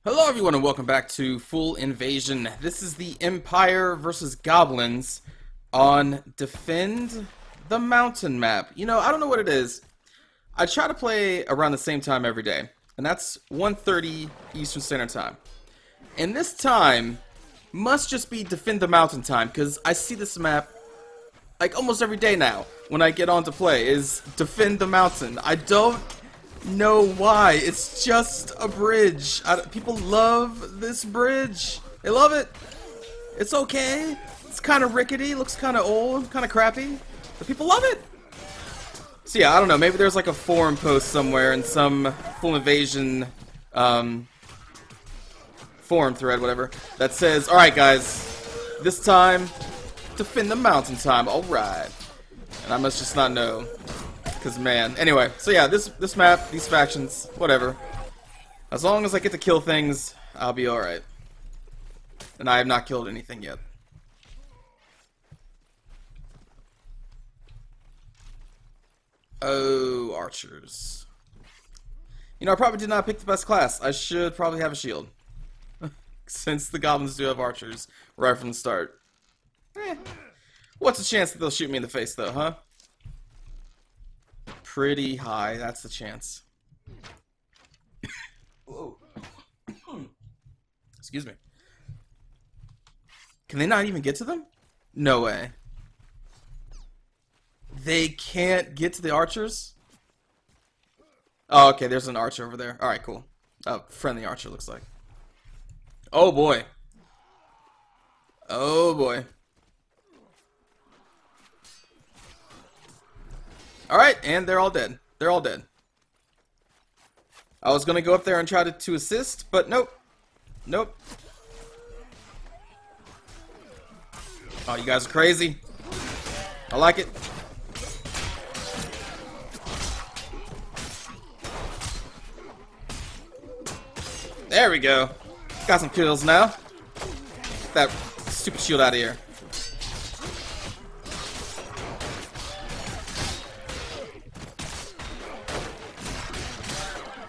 Hello everyone and welcome back to Full Invasion. This is the Empire versus Goblins on Defend the Mountain map. You know, I don't know what it is. I try to play around the same time every day, and that's 1:30 Eastern Standard Time. And this time must just be Defend the Mountain time, because I see this map like almost every day now when I get on to play, is Defend the Mountain. I don't know why. It's just a bridge. People love this bridge. They love it. It's okay. It's kind of rickety. Looks kind of old. Kind of crappy. But people love it. So yeah, I don't know. Maybe there's like a forum post somewhere in some Full Invasion forum thread, whatever, that says, alright guys, this time, Defend the Mountain time. Alright. And I must just not know. Because, man. Anyway, so yeah, this map, these factions, whatever. As long as I get to kill things, I'll be alright. And I have not killed anything yet. Oh, archers. You know, I probably did not pick the best class. I should probably have a shield. Since the goblins do have archers right from the start. What's the chance that they'll shoot me in the face, though, huh? Pretty high, that's the chance. Whoa. Excuse me. Can they not even get to them? No way. They can't get to the archers? Oh, okay, there's an archer over there. Alright, cool. Oh, friendly archer, looks like. Oh, boy. Oh, boy. Alright, and they're all dead. They're all dead. I was gonna go up there and try to assist, but nope. Nope. Oh, you guys are crazy. I like it. There we go. Got some kills now. Get that stupid shield out of here.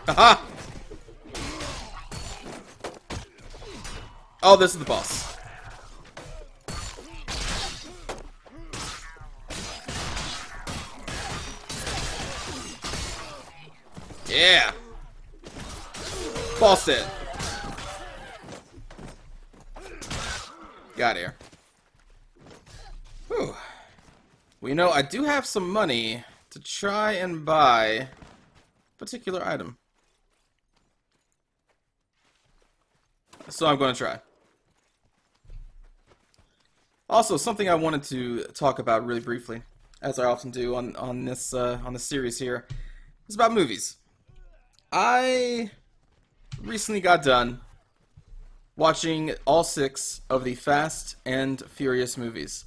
Haha! Oh, this is the boss. Yeah! Boss dead. Got here. Whew. Well, you know, I do have some money to try and buy a particular item. So I'm going to try. Also, something I wanted to talk about really briefly, as I often do on this series here, is about movies. I recently got done watching all 6 of the Fast and Furious movies.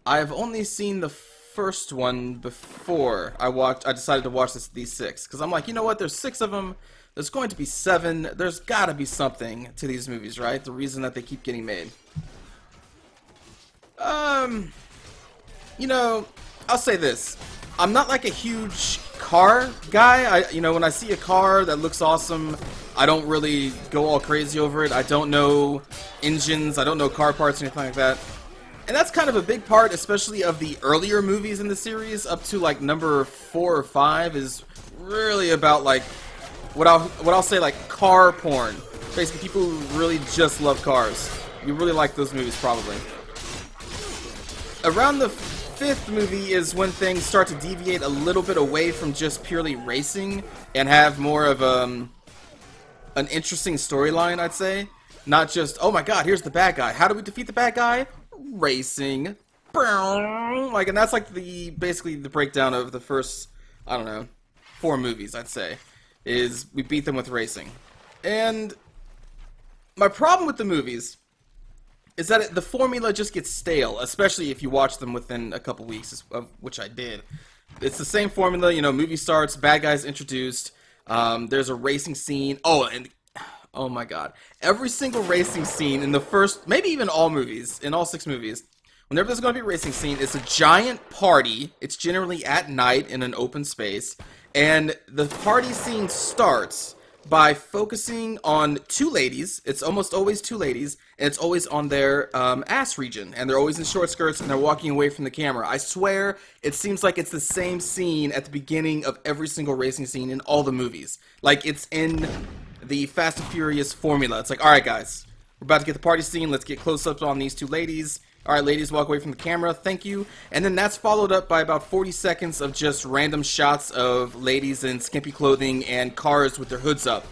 I've only seen the first one before I decided to watch these 6, because I'm like, you know what? There's 6 of them. There's going to be 7. There's got to be something to these movies, right? The reason that they keep getting made. You know, I'll say this. I'm not like a huge car guy. You know, when I see a car that looks awesome, I don't really go all crazy over it. I don't know engines. I don't know car parts or anything like that. And that's kind of a big part, especially of the earlier movies in the series, up to like number 4 or 5, is really about like what I'll say like car porn. Basically, people who really just love cars. You really like those movies, probably. Around the 5th movie is when things start to deviate a little bit away from just purely racing and have more of an interesting storyline, I'd say. Not just, oh my god, here's the bad guy. How do we defeat the bad guy? Racing. Like, and that's like basically the breakdown of the first, I don't know, 4 movies, I'd say. Is we beat them with racing. And my problem with the movies is that the formula just gets stale, especially if you watch them within a couple weeks, of which I did. It's the same formula, you know, movie starts, bad guys introduced, there's a racing scene. Oh my god. Every single racing scene in the first, maybe even all movies, in all 6 movies, whenever there's going to be a racing scene, it's a giant party. It's generally at night in an open space. And the party scene starts by focusing on two ladies. It's almost always two ladies, and it's always on their ass region, and they're always in short skirts, and they're walking away from the camera. I swear, it seems like it's the same scene at the beginning of every single racing scene in all the movies. Like, it's in the Fast and Furious formula. It's like, alright guys, we're about to get the party scene, let's get close-ups on these two ladies. Alright ladies, walk away from the camera, thank you. And then that's followed up by about 40 seconds of just random shots of ladies in skimpy clothing and cars with their hoods up.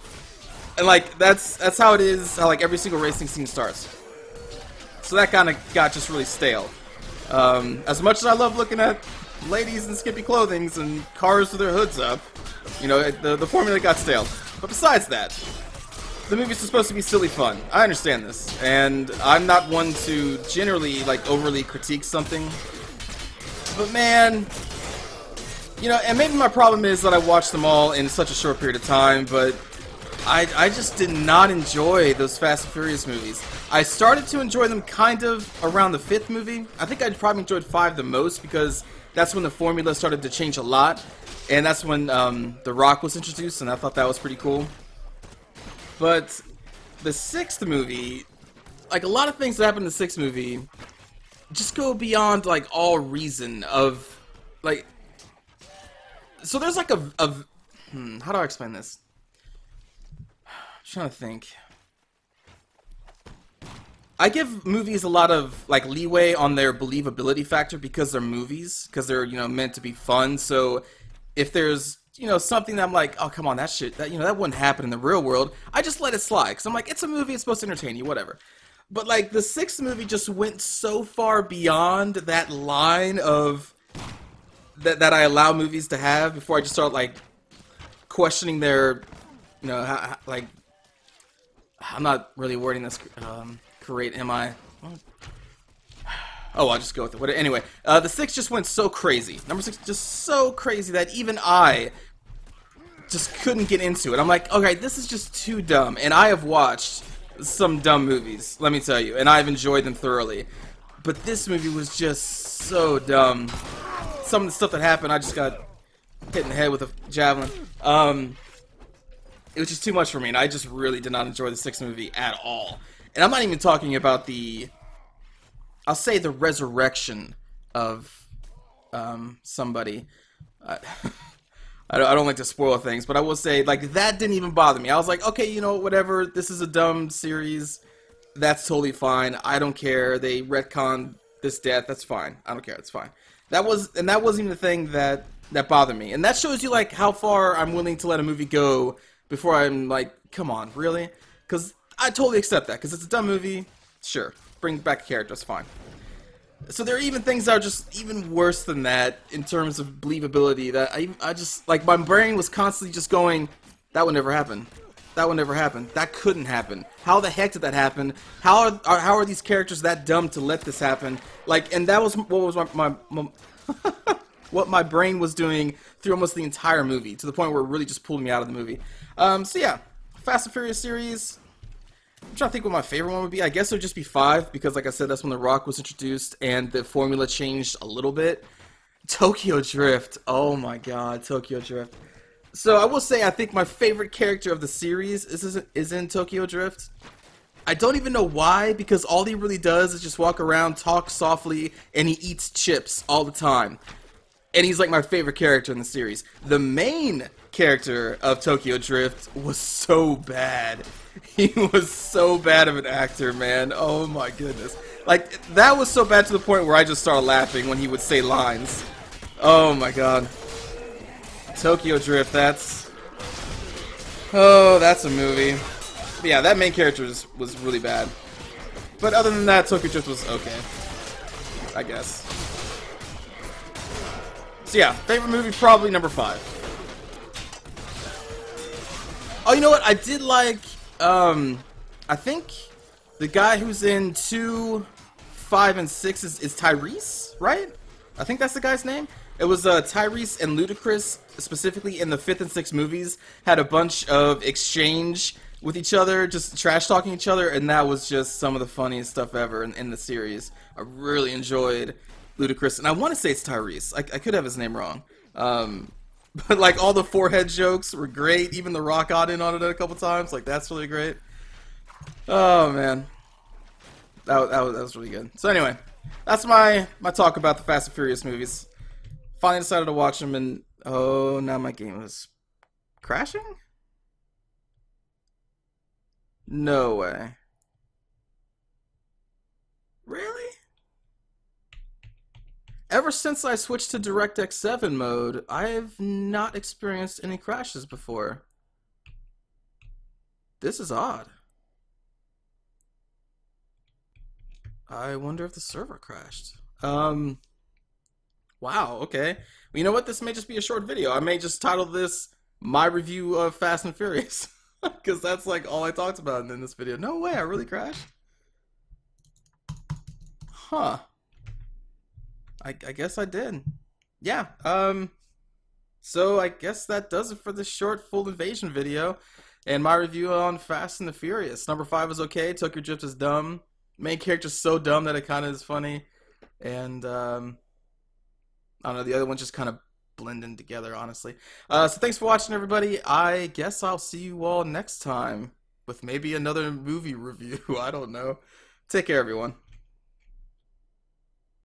And like, that's how it is, how like every single racing scene starts. So that kind of got just really stale. As much as I love looking at ladies in skimpy clothing and cars with their hoods up, you know, the formula got stale. But besides that, the movie's supposed to be silly fun. I understand this, and I'm not one to generally, like, overly critique something. But man, you know, and maybe my problem is that I watched them all in such a short period of time, but I just did not enjoy those Fast and Furious movies. I started to enjoy them kind of around the 5th movie. I think I probably enjoyed 5 the most, because that's when the formula started to change a lot, and that's when The Rock was introduced, and I thought that was pretty cool. But the 6th movie, like a lot of things that happen in the 6th movie, just go beyond like all reason of like. So there's like how do I explain this? I'm trying to think. I give movies a lot of like leeway on their believability factor because they're movies, because they're, you know, meant to be fun. So if there's, you know, something that I'm like, oh, come on, that shit, that, you know, that wouldn't happen in the real world, I just let it slide, because I'm like, it's a movie, it's supposed to entertain you, whatever. But, like, the 6th movie just went so far beyond that line of, that I allow movies to have before I just start, like, questioning their, you know, like, I'm not really wording this correct, am I? Oh, I'll just go with it. Anyway, the 6 just went so crazy. Number 6 just so crazy that even I just couldn't get into it. I'm like, okay, this is just too dumb. And I have watched some dumb movies, let me tell you, and I've enjoyed them thoroughly. But this movie was just so dumb. Some of the stuff that happened, I just got hit in the head with a javelin. It was just too much for me, and I just really did not enjoy the 6th movie at all. And I'm not even talking about the, I'll say, the resurrection of somebody. I don't like to spoil things, but I will say, like, that didn't even bother me. I was like, okay, you know, whatever, this is a dumb series, that's totally fine, I don't care, they retconned this death, that's fine, I don't care, it's fine. That wasn't even the thing that bothered me, and that shows you, like, how far I'm willing to let a movie go before I'm like, come on, really? Because I totally accept that, because it's a dumb movie, sure, bring back a character, it's fine. So there are even things that are just even worse than that in terms of believability that I just, like, my brain was constantly just going, that would never happen. That would never happen. That couldn't happen. How the heck did that happen? How are these characters that dumb to let this happen? Like, and that was what was my what my brain was doing through almost the entire movie, to the point where it really just pulled me out of the movie. So yeah, Fast and Furious series. I'm trying to think what my favorite one would be. I guess it would just be 5, because like I said, that's when The Rock was introduced and the formula changed a little bit. Tokyo Drift. Oh my god, Tokyo Drift. So I will say, I think my favorite character of the series is in Tokyo Drift. I don't even know why, because all he really does is just walk around, talk softly, and he eats chips all the time. And he's like my favorite character in the series. The main character of Tokyo Drift was so bad. He was so bad of an actor, man. Oh my goodness. Like, that was so bad to the point where I just started laughing when he would say lines. Oh my god. Tokyo Drift, that's... Oh, that's a movie. But yeah, that main character was really bad. But other than that, Tokyo Drift was okay, I guess. So yeah, favorite movie, probably number 5. Oh, you know what? I did like... I think the guy who's in 2, 5, and 6 is Tyrese, right? I think that's the guy's name. It was Tyrese and Ludacris, specifically in the 5th and 6th movies, had a bunch of exchange with each other, just trash-talking each other, and that was just some of the funniest stuff ever in the series. I really enjoyed Ludacris, and I want to say it's Tyrese. I could have his name wrong. But like all the forehead jokes were great. Even The Rock got in on it a couple times. Like that's really great. Oh man, that was really good. So anyway, that's my talk about the Fast and Furious movies. Finally decided to watch them, and oh, now my game is crashing. No way. Really? Ever since I switched to DirectX 7 mode, I've not experienced any crashes before. This is odd. I wonder if the server crashed. Wow, okay. Well, you know what? This may just be a short video. I may just title this My Review of Fast and Furious. Because that's like all I talked about in this video. No way, I really crashed? Huh. I guess I did. Yeah, so I guess that does it for this short full invasion video. And my review on Fast and the Furious. Number 5 is okay, Tokyo Drift is dumb. Main character's so dumb that it kind of is funny. And, I don't know, the other ones just kind of blend in together, honestly. So thanks for watching, everybody. I guess I'll see you all next time with maybe another movie review. I don't know. Take care, everyone.